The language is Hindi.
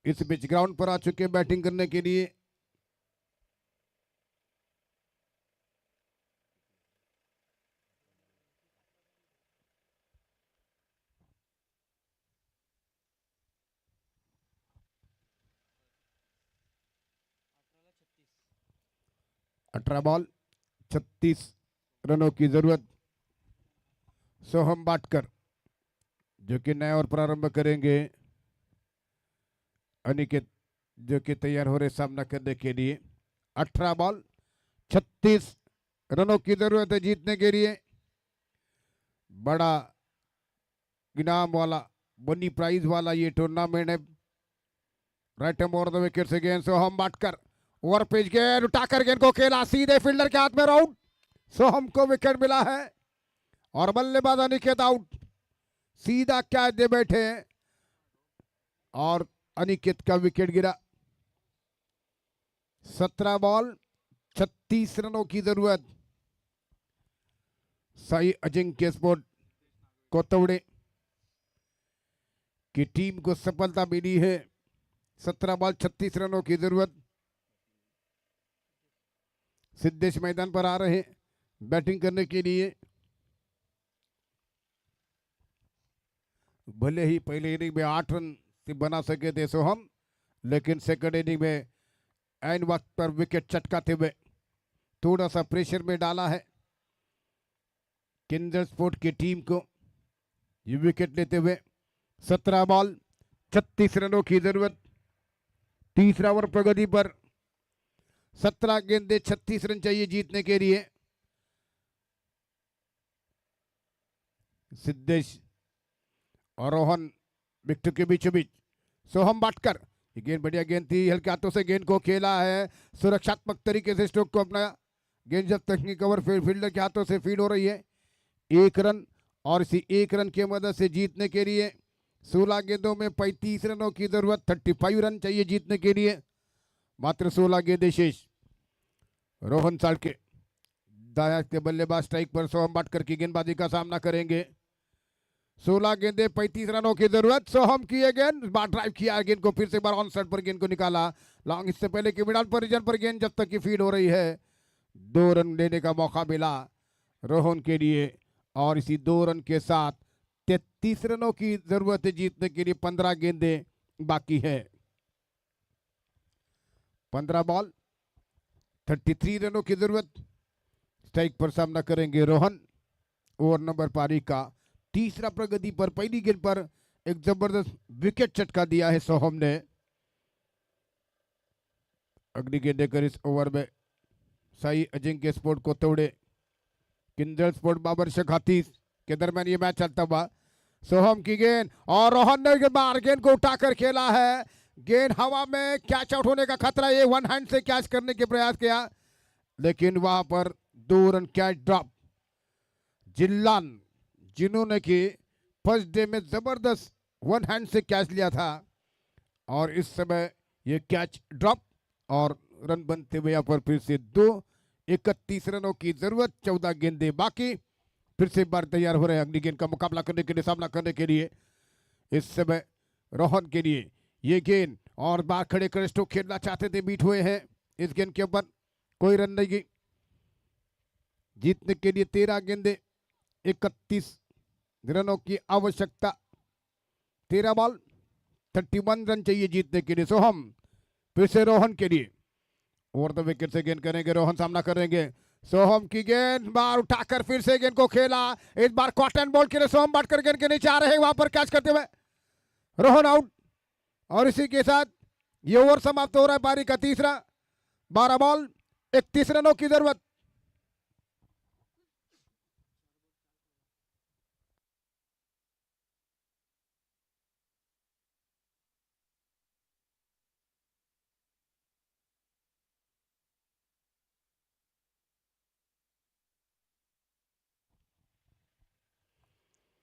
इस बीच ग्राउंड पर आ चुके बैटिंग करने के लिए। अठारह बॉल 36 रनों की जरूरत। सोहम बाटकर जो कि नया और प्रारंभ करेंगे। अनिकेत जो कि तैयार हो रहे सामना करने के लिए। 18 बॉल 36 रनों की जरूरत है जीतने के लिए। बड़ा इनाम वाला बनी प्राइज वाला ये टूर्नामेंट है। राइट ओवर द विकेट से गेंद सोहम बाटकर ओवर पिच गेंद उठाकर गेंद को खेला सीधे फील्डर के हाथ में राउंड। सोहम को विकेट मिला है और बल्लेबाज अनिकेत आउट। सीधा कैच दे बैठे और अनिकेत का विकेट गिरा। 17 बॉल 36 रनों की जरूरत। साई अजिंक्य स्पोर्ट कोतवड़े की टीम को सफलता मिली है। 17 बॉल 36 रनों की जरूरत। सिद्धेश मैदान पर आ रहे बैटिंग करने के लिए। भले ही पहले इनिंग में 8 रन से बना सके थे सोहम, लेकिन सेकंड इनिंग में ऐन वक्त पर विकेट चटकाते हुए थोड़ा सा प्रेशर में डाला है किंजल स्पोर्ट की टीम को ये विकेट लेते हुए। 17 बॉल 36 रनों की जरूरत। तीसरा ओवर प्रगति पर। 17 गेंदे 36 रन चाहिए जीतने के लिए। सिद्धेश और रोहन विकेट के बीचों बीच। सोहम बाटकर ये गेंद बढ़िया गेंद थी, हल्के हाथों से गेंद को खेला है सुरक्षात्मक तरीके से स्ट्रोक को अपना। गेंद जब तक नहीं कवर फील्डर के हाथों से फीड हो रही है। 1 रन और इसी 1 रन की मदद से जीतने के लिए 16 गेंदों में 35 रनों की जरूरत। 35 रन चाहिए जीतने के लिए। मात्र 16 गेंदे शेष। रोहन साल्के दाया के बल्लेबाज स्ट्राइक पर सोहम बाटकर की गेंदबाजी का सामना करेंगे। 16 गेंदे 35 रनों की जरूरत। सोहम की गेंद बार ड्राइव किया गेंद को, फिर से एक बार ऑन साइड पर गेंद को निकाला लॉन्ग। इससे पहले कि मिडाल पोजीशन पर गेंद जब तक की फीड हो रही है 2 रन लेने का मौका मिला रोहन के लिए और इसी 2 रन के साथ 33 रनों की जरूरत है जीतने के लिए। 15 गेंदे बाकी है। 15 बॉल 33 रनों की जरूरत। स्ट्राइक पर सामना करेंगे रोहन। ओवर नंबर पारी का तीसरा प्रगति पर। पहली गेंद पर एक जबरदस्त विकेट चटका दिया है सोहम ने। अगली गेंद देकर इस ओवर में साई अजिंक्य स्पोर्ट को तोड़े किंजल स्पोर्ट बाबर शखातीस के दरमियान ये मैच चलता हुआ। सोहम की गेंद और रोहन ने बार गेंद को उठाकर खेला है। गेंद हवा में कैच आउट होने का खतरा। ये वन हैंड से कैच करने के प्रयास किया लेकिन वहां पर 2 रन कैच ड्रॉप। जिल्लान जिन्होंने कि फर्स्ट डे में जबरदस्त वन हैंड से कैच लिया था और इस समय ये कैच ड्रॉप और रन बनते हुए यहाँ पर फिर से 31 रनों की जरूरत। 14 गेंदे बाकी। फिर से एक बार तैयार हो रहे हैं अगली गेंद का मुकाबला करने के लिए, सामना करने के लिए। इस समय रोहन के लिए ये गेंद और बाहर खड़े कर स्ट्रोक खेलना चाहते थे, बीट हुए हैं इस गेंद के ऊपर। कोई रन नहीं। जीतने के लिए 13 गेंदे 31 रनों की आवश्यकता। 13 बॉल 31 रन चाहिए जीतने के लिए। सोहम फिर से रोहन के लिए ओवर द विकेट से गेंद करेंगे रोहन, सामना करेंगे। सोहम की गेंद बार उठाकर फिर से गेंद को खेला। इस बार कॉटन बॉल के लिए सोहम बाटकर गेंद के नीचे आ रहे हैं, वहां पर कैच करते हुए रोहन आउट। और इसी के साथ ये ओवर समाप्त हो रहा है पारी का तीसरा। 12 बॉल 31 रनों की जरूरत।